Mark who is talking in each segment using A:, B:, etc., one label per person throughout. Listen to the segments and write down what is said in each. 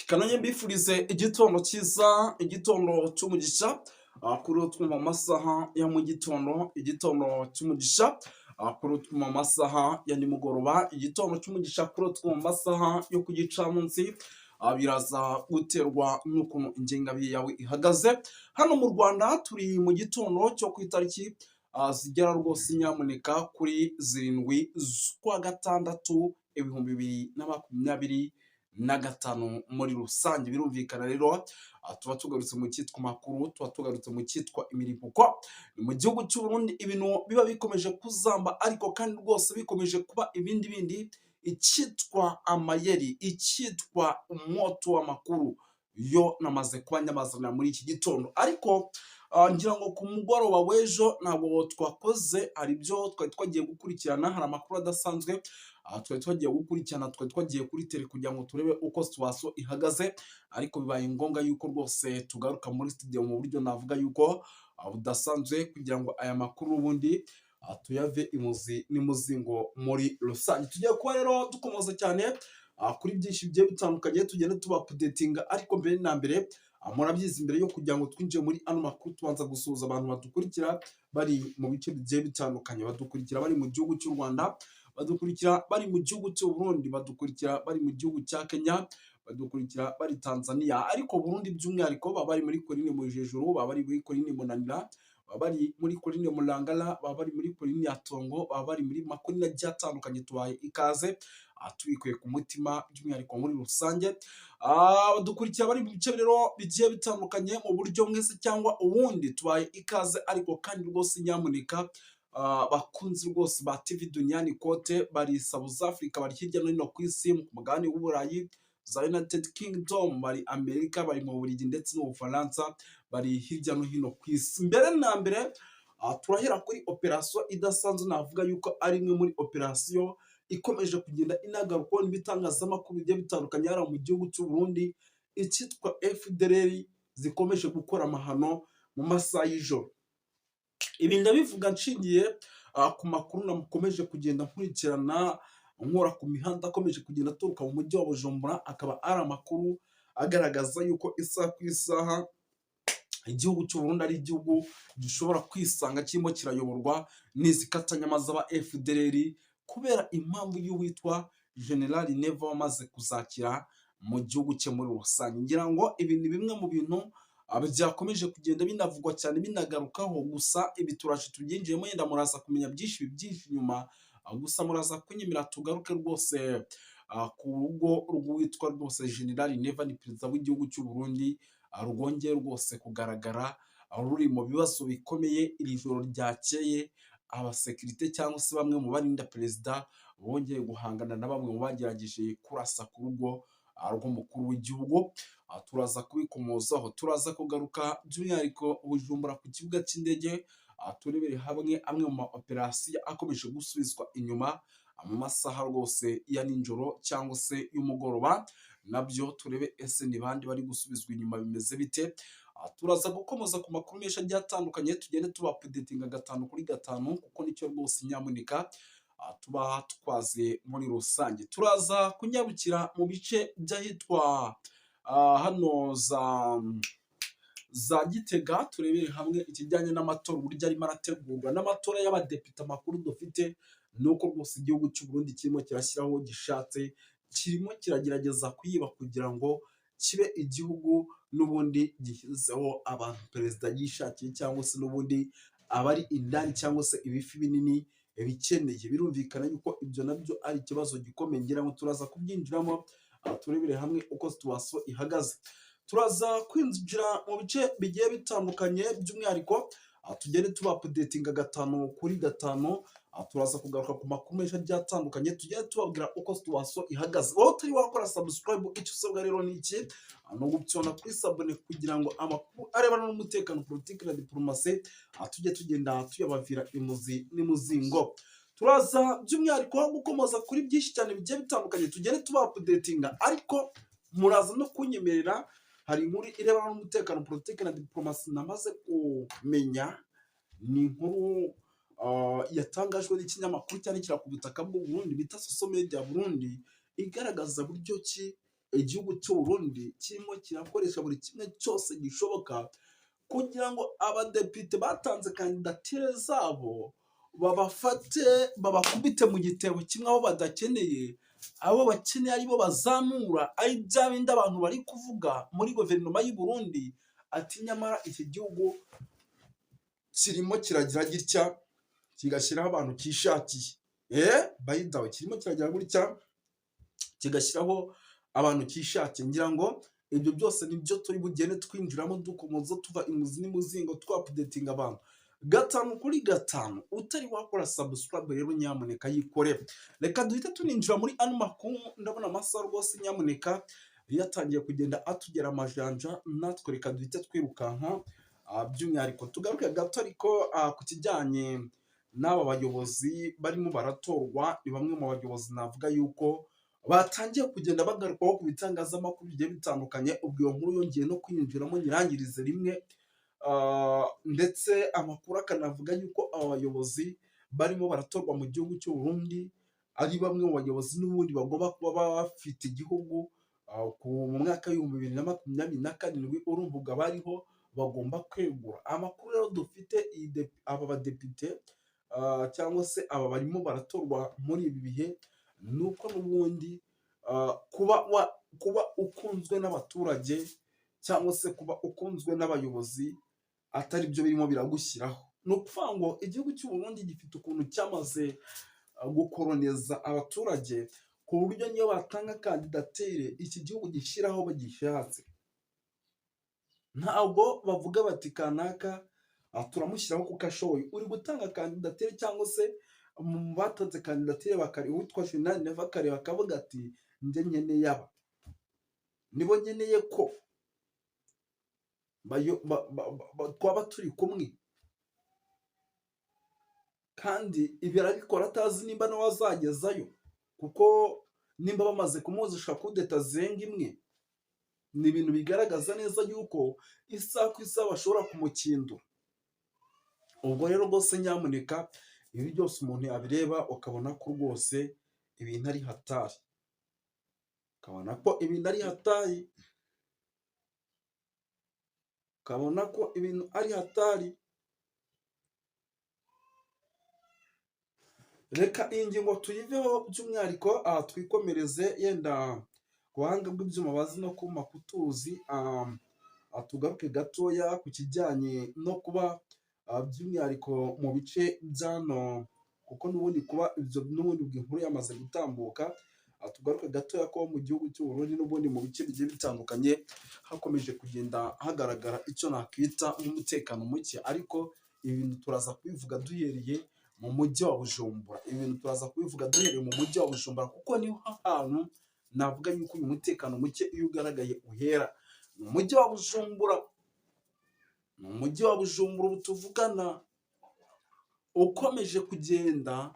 A: Kanonye mbifurize igitondo cyiza, igitondo cy'umugisha, kuri utwuma amasaha ya mu gitondo, igitondo cy'umugisha, kuri utwuma amasaha ya nimugoroba, igitondo cy'umugisha kuri utwuma amasaha yo ku gicamunsi, biraza guterwa n'ukuntu ingengabihe yawe ihagaze. Hano mu Rwanda turi mu gitondo cyo ku itariki zigera rwose nyamuneka kuri 7 z'ukwa gatandatu 2025 muri rusange. Birumvikana rero tuba tugarutse mu cyitwa amakuru, tuba tugarutse mu cyitwa imiripuko. Ni mu gihugu cy'u Burundi ibintu biba bikomeje kuzamba, ariko kandi rwose bikomeje kuba ibindi icyitwa amayeri, icyitwa umwoto w'amakuru yo namaze kuba nyamazana muri iki gitondo. Ariko ngira ngo ku mugoroba w'ejo ntabwo twakoze, hari ibyo twari twagiye gukurikirana, hari amakuru adasanzwe twari twagiye gukurikirana, twari twagiye kuri tele kugira ngo turebe uko situation ihagaze, ariko bibaye ngombwa yuko rwose tugaruka muri studio mu buryo navuga yuko budasanzwe, kugira ngo aya makuru ubundi tuyave imuzi n'imuzingo muri rusange. Tugiye kuba rero dukomoza cyane kuri byinshi bigiye bitandukanye, tugenda tuba updatinga, ariko mbere na mbere murabyizi, mbere yo kugira ngo twinjire muri ano makuru tubanza gusuhuza abantu badukurikira bari mu bice bigiye bitandukanye, badukurikira bari mu gihugu cy'u Rwanda, badukurikira bari mu gihugu cy'u Burundi, badukurikira bari mu gihugu cya Kenya, badukurikira bari Tanzania, ariko Burundi by'umwihariko baba bari muri Coline Mujejuru, baba bari muri Coline Munanira, baba bari muri Coline Mulangala, baba bari muri Coline ya Tongo, baba bari muri makoline agiye atandukanye. Tubaye ikaze tubikuye ku mutima by'umwihariko muri rusange. Badukurikira bari mu bice rero bigiye bitandukanye mu buryo mwese cyangwa ubundi, tubaye ikaze. Ariko kandi rwose nyamuneka bakunzi rwose ba TV Duniani Kote, bari South Africa, bari hirya no hino ku isi, mu mugabane w'Uburayi, za United Kingdom, bari Amerika, bari mu Bubiligi ndetse no mu Bufaransa, bari hirya no hino ku isi. Mbere na mbere turahera kuri operation idasanzwe, navuga yuko ari imwe muri operation ikomeje kugenda inagarukwaho n'ibitangazamakuru bigiye bitandukanye hariya mu gihugu cy'u Burundi, icyitwa FDLR zikomeje gukora amahano mu masaha y'ijoro. Ibi ndabivuga nshingiye ku makuru nakomeje kugenda nkurikirana, nkora ku mihanda akomeje kugenda aturuka mu mujyi wa Bujumbura, akaba ari amakuru agaragaza yuko isaha ku isaha igihugu cy'u Burundi ari igihugu gishobora kwisanga kirimo kirayoborwa n'izikatanyama z'aba FDLR, kubera impamvu y'uwitwa General Neva wamaze kuzakira mu gihugu cye muri rusange. Ngira ngo ibi ni bimwe mu bintu byakomeje kugenda binavugwa cyane binagarukaho, gusa ibi turaje tubyinjiyemo, yenda muraza kumenya byinshi nyuma, gusa muraza kunyemera tugaruke rwose ku rugo rw'uwitwa rwose General Neva, ni perezida w'igihugu cy'u Burundi, rwongeye rwose kugaragara ruri mu bibazo bikomeye. Iri joro ryakeye abasekirite cyangwa se bamwe mu barinda perezida bongeye guhangana na bamwe mu bagerageje kurasa ku rugo rw'umukuru w'igihugu. Turaza kubikomozaho, turaza kugaruka by'umwihariko Bujumbura ku kibuga cy'indege, turebere hamwe amwe mu ma operasiyo akomeje gusubizwa inyuma mu masaha rwose ya nijoro cyangwa se y'umugoroba, nabyo turebe ese ni bandi bari gusubizwa inyuma, bimeze bite. Turaza gukomoza ku makuru menshi agiye atandukanye, tugende tuba updatinga 5 kuri 5, kuko nicyo rwose nyamuneka tuba twaze muri rusange. Turaza kunyarukira mu bice by'ahitwa hano za Gitega, turebere hamwe ikijyanye n'amatora uburyo arimo arategurwa, n'amatora y'abadepite. Amakuru dufite nuko rwose igihugu cy'u Burundi kirimo kirashyiraho gishatse, kirimo kiragerageza kuyiba kugira ngo kibe igihugu n'ubundi gishyizeho abantu perezida yishakiye, cyangwa se n'ubundi abari indani cyangwa se ibifi binini bikeneye. Birumvikana yuko ibyo nabyo ari ikibazo gikomeye, ngira ngo turaza kubyinjiramo turebere hamwe uko situation ihagaze. Turaza kwinjira mu bice bigiye bitandukanye, by'umwihariko tugende tuba updatinga 5 kuri 5. Turaza kugaruka ku makuru menshi agiye atandukanye, tugende tubabwira uko situation ihagaze. Wowe utari wakora subscribe, icyo usabwa rero ni iki? No gupyona kuri sabone kugira ngo amakuru arebana n'umutekano, politiki na diplomasi tujye tugenda tuyabavira imuzi n'imuzingo. Turaza by'umwihariko gukomoza kuri byinshi cyane bigiye bitandukanye, tugende tuba updatinga, ariko muraza no kunyemerera, hari inkuru irebana n'umutekano, politiki na diplomasi namaze kumenya. Ni inkuru yatangajwe n'ikinyamakuru cyane kira ku butaka bw'u Burundi bita Soso Media Burundi, igaragaza buryo ki igihugu cy'u Burundi kirimo kirakoresha buri kimwe cyose gishoboka kugira ngo abadepite batanze kandidatire zabo babafate babakubite mu gitebo kimwe, abo badakeneye abo bakeneye aribo bazamura, ari bya bindi abantu bari kuvuga muri guverinoma y'u Burundi ati nyamara iki gihugu kirimo kiragira gitya kigashyiraho abantu kishakiye. Bayidawe kirimo kiragira gutya kigashyiraho abantu kishakiye. Ngira ngo ibyo byose nibyo turi bugende twinjiramo dukomoza tuva imuzi n'imuzingo twapudetinga abantu 5 kuri 5. Utari wakora subscribe rero nyamuneka yikore. Reka duhite tuninjira muri ano makuru. Ndabona amasaha rwose nyamuneka yatangiye kugenda atugera amajanja, natwe reka duhite twirukanka. By'umwihariko tugaruke gato ariko ku kijyanye n'aba bayobozi barimo baratorwa. Ni bamwe mu bayobozi navuga yuko batangiye kugenda bagarukwaho ku bitangazamakuru bigiye bitandukanye. Ubwo iyo nkuru yongeye no kwinjiramo nyirangirize rimwe, ndetse amakuru akanavuga yuko aba bayobozi barimo baratorwa mu gihugu cy'u Burundi ari bamwe mu bayobozi n'ubundi bagomba kuba bafite igihugu mu mwaka w'ibihumbi 2027. Urumva ubwo abariho bagomba kwegura. Amakuru rero dufite aba badepite cyangwa se aba barimo baratorwa muri ibi bihe nuko n'ubundi kuba ukunzwe n'abaturage cyangwa se kuba ukunzwe n'abayobozi atari byo birimo biragushyiraho. Ni ukuvuga ngo igihugu cy'u Burundi gifite ukuntu cyamaze gukoloniza abaturage ku buryo niyo batanga kandidatire iki gihugu gishyiraho bagishatse. Ntabwo bavuga bati kanaka turamushyiraho kuko ashoboye. Uri gutanga kandidatire cyangwa se mu batanze kandidatire bakari witwa Juvenal Neva Kare bakavuga ati njye nkeneye aba, nibo nkeneye ko twaba turi kumwe, kandi ibi arabikora atazi nimba nawe azagezayo, kuko nimba bamaze kumuzisha kudeta zenga imwe, ni ibintu bigaragaza neza yuko isaha ku isaha bashobora kumukindura. Ubwo rero rwose nyamuneka ibi byose umuntu yabireba ukabona ko rwose ibintu ari hatari, ukabona ko ibintu ari hatari, ukabona ko ibintu ari hatari. Reka iyi ngingo tuyiveho by'umwihariko twikomereze yenda ku buhanga bw'ibyuma bazi no kuma kutuzi. Tugaruke gatoya ku kijyanye no kuba by'umwihariko mu bice byano, kuko n'ubundi kuba ibyo n'ubundi bw'inkuru yamaze gutambuka. Tugaruke gatoya ko mu gihugu cy'u Burundi n'ubundi mu bice bigiye bitandukanye hakomeje kugenda hagaragara icyo nakwita nk'umutekano muke, ariko ibintu turaza kubivuga duhereye mu mujyi wa Bujumbura. Ibintu turaza kubivuga duhereye mu mujyi wa Bujumbura kuko niho hantu navuga yuko uyu mutekano muke iyo ugaragaye uhera. Mu mujyi wa Bujumbura, mu mujyi wa Bujumbura ubu tuvugana ukomeje kugenda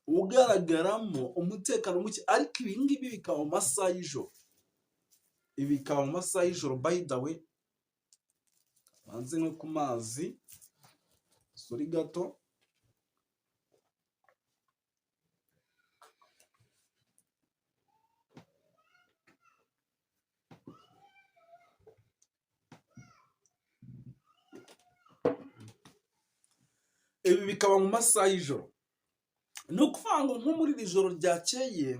A: ugaragaramo umutekano muke, ariko ibi ngibi bikaba mu masaha y'ijoro. Ibi bikaba mu masaha y'ijoro. By the way, banze nko ku mazi suri gato. Ibi bikaba mu masaha y'ijoro. Ni ukuvuga ngo nko muri iri joro ryakeye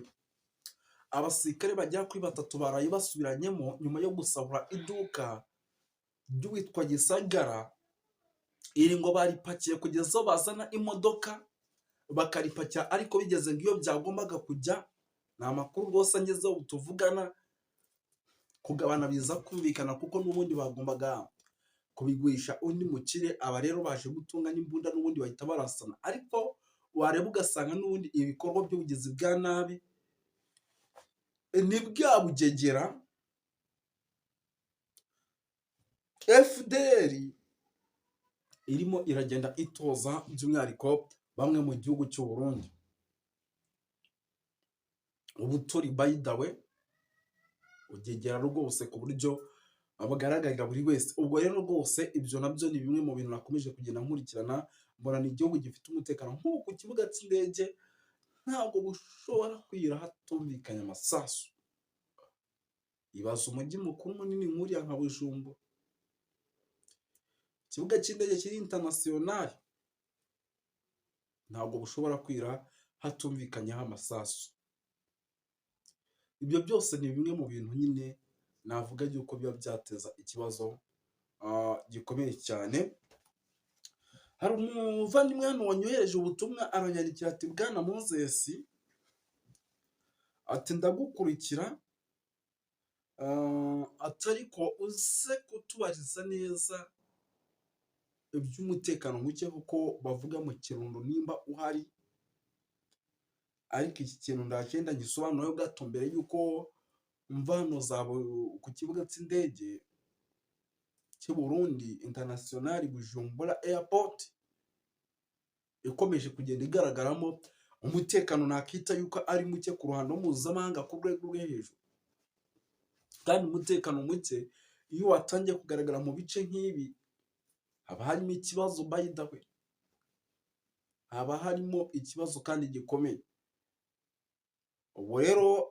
A: abasirikare bagera kuri 3 baraye basubiranyemo nyuma yo gusahura iduka ry'uwitwa Gisagara. Iri ngo baripakiye kugeza aho bazana imodoka bakaripakira, ariko bigeze ngo iyo byagombaga kujya, ni amakuru rwose angezeho tuvugana, kugabana biza kumvikana kuko n'ubundi bagombaga kubigurisha undi mukire. Aba rero baje gutunga n'imbunda n'ubundi bahita barasana, ariko wareba ugasanga n'ubundi ibikorwa by'ubugizi bwa nabi ni bwa bugegera FDR irimo iragenda itoza by'umwihariko bamwe mu gihugu cy'u Burundi. Ubu turi by the way ugegera rwose ku buryo abagaragarira buri wese. Ubwo rero rwose ibyo nabyo ni bimwe mu bintu nakomeje kugenda nkurikirana, mbona ni igihugu gifite umutekano. Nk'uko ku kibuga cy'indege ntabwo bushobora kwira hatumvikanye amasasu. ibaza umujyi mukuru munini nk'uriya nka Bujumbura, ikibuga cy'indege kiri international ntabwo bushobora kwira hatumvikanyeho amasasu. Ibyo byose ni bimwe mu bintu nyine navuga yuko biba byateza ikibazo gikomeye cyane. Hari umuvandimwe hano wanyohereje ubutumwa aranyandikira ati bwana Moses ati ndagukurikira atariko uze kutubariza neza iby'umutekano muke kuko bavuga mu Kirundo nimba uhari, ariko iki kintu ndagenda gisobanuraho gato mbere yuko mva hano ku kibuga cy'indege cy'u Burundi International Bujumbura Airport ikomeje kugenda igaragaramo umutekano nakita yuko ari muke ku ruhando mpuzamahanga ku rwego rwo hejuru. Kandi umutekano muke iyo watangiye kugaragara mu bice nk'ibi haba harimo ikibazo by the way, haba harimo ikibazo kandi gikomeye. Ubu rero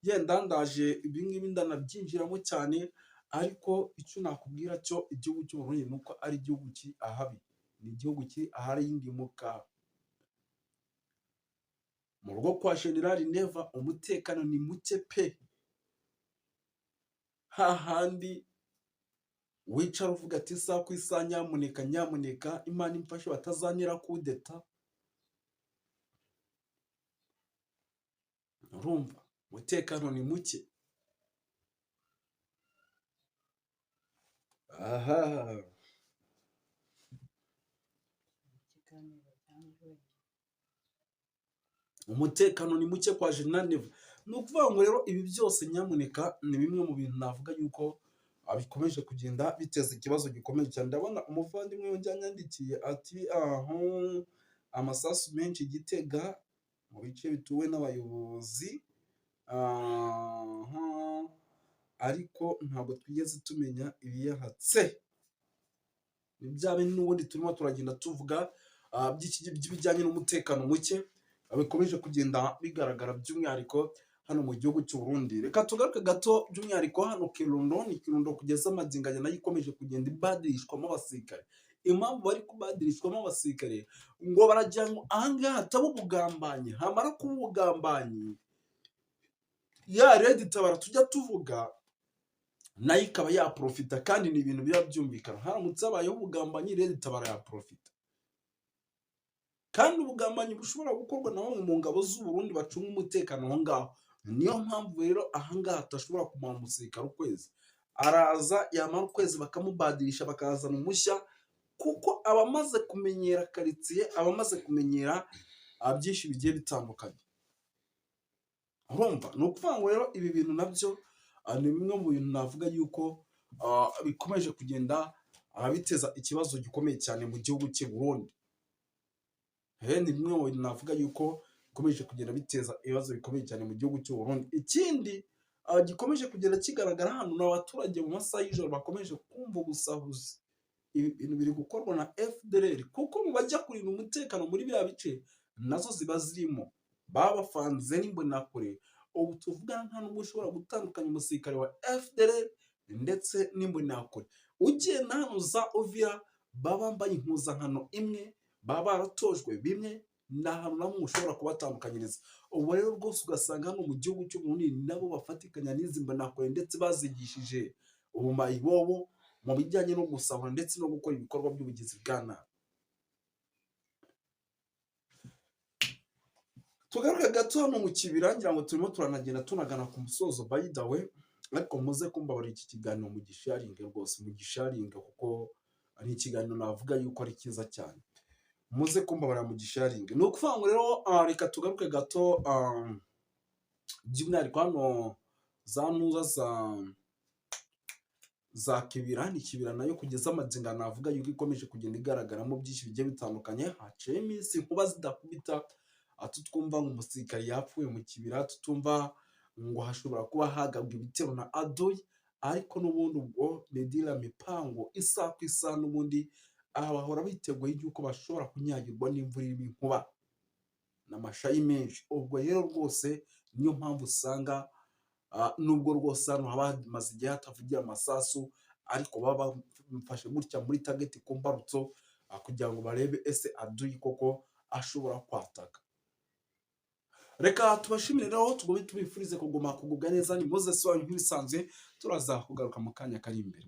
A: yenda ndaje ibingibi ndanabyinjiramo cyane, ariko icyo nakubwira cyo igihugu cy'u Burundi ni uko ari igihugu kiri ahabi, ni igihugu kiri ahari y'indimuka. Mu rugo kwa General Neva umutekano ni muke pe, hahandi wicara uvuga ati isaha ku isaha nyamuneka nyamuneka Imana imfashe batazantera kudeta. Urumva umutekano ni muke. Aha umutekano ni muke kwa General Neva. Ni ukuvuga ngo rero ibi byose nyamuneka ni bimwe mu bintu navuga yuko bikomeje kugenda biteza ikibazo gikomeye cyane. Ndabona umuvandimwe yanyandikiye ati amasasu menshi Gitega mu bice bituwe n'abayobozi, ariko ntabwo twigeze tumenya ibiyahatse. Ni bya bintu n'ubundi turimo turagenda tuvuga by'ibijyanye n'umutekano muke bikomeje kugenda bigaragara by'umwihariko hano mu gihugu cy'u Burundi. Reka tugaruke gato by'umwihariko hano Kirundo kugeza amaginganya nayo ikomeje kugenda ibadirishwamo abasirikare. Impamvu bari kubadirishwamo abasirikare ngo baragira ngo ahangaha hataba ubugambanyi, hamara kuba ubugambanyi ya Red Tabara tujya tuvuga nayo ikaba yaprofita, kandi ni ibintu biba byumvikana. Haramutse habayeho ubugambanyi Red Tabara yaprofita, kandi ubugambanyi bushobora gukorwa na bamwe mu ngabo z'u Burundi bacunga umutekano aho ngaho. Niyo mpamvu rero ahangaha atashobora kumara umusirikare ukwezi, araza yamara ukwezi bakamubadirisha bakazana umushya, kuko abamaze kumenyera karitsiye, abamaze kumenyera byinshi bigiye bitandukanye. Urumva ni ukuvuga ngo rero ibi bintu nabyo ni bimwe mu bintu navuga yuko bikomeje kugenda biteza ikibazo gikomeye cyane mu gihugu cy'u Burundi. Ni bimwe mu bintu navuga yuko bikomeje kugenda biteza ibibazo bikomeye cyane mu gihugu cy'u Burundi. Ikindi gikomeje kugenda kigaragara hano ni abaturage mu masaha y'ijoro bakomeje kumva ubusahuzi. Ibi bintu biri gukorwa na FDLR, kuko mu bajya kurinda umutekano muri biriya bice nazo ziba zirimo, baba bafanze n'imbonakure. Ubu tuvuga nta n'ubwo ushobora gutandukanya umusirikare wa FDLR ndetse n'imbonakure. Ugiye na hano za Uvira baba bambaye impuzankano imwe, baba baratojwe bimwe, nta hantu namwe ushobora kubatandukanyiriza. Ubu rero rwose ugasanga hano mu gihugu cy'u Burundi nabo bafatikanya n'izi mbonakure ndetse bazigishije ubumayibobo mu bijyanye no gusahura ndetse no gukora ibikorwa by'ubugizi bwa nabi. Tugaruke gato hano mu kibira, ngira ngo turimo turanagenda tunagana ku musozo by the way, ariko muze kumbabarira iki kiganiro mu gisharinge, rwose mu gisharinge, kuko ari ikiganiro navuga yuko ari cyiza cyane. Muze kumbabarira mu gisharinge. Ni ukuvuga ngo rero reka tugaruke gato by'umwihariko hano za ntuza za Kibira. Ni Kibira nayo kugeza amagingo navuga yuko ikomeje kugenda igaragaramo byinshi bigiye bitandukanye. Haciye iminsi inkuba zidakubita, tutwumva ngo umusirikare yapfuye mu Kibira, tutumva ngo hashobora kuba hagabwa ibitero na Adoyi, ariko n'ubundi ubwo medira mipango isaha ku isaha n'ubundi bahora biteguye yuko bashobora kunyagirwa n'imvura irimo inkuba n'amashayi menshi. Ubwo rero rwose niyo mpamvu usanga nubwo rwose hano haba hamaze igihe hatavugiye amasasu, ariko baba bamufashe gutya muri target ku mbarutso, kugira ngo barebe ese aduyi koko ashobora kwataka. Reka tubashimire rero, tugomba tubifurize kuguma kugubwa neza. Ni Moses wanyu nk'ibisanzwe, turaza kugaruka mu kanya kari imbere.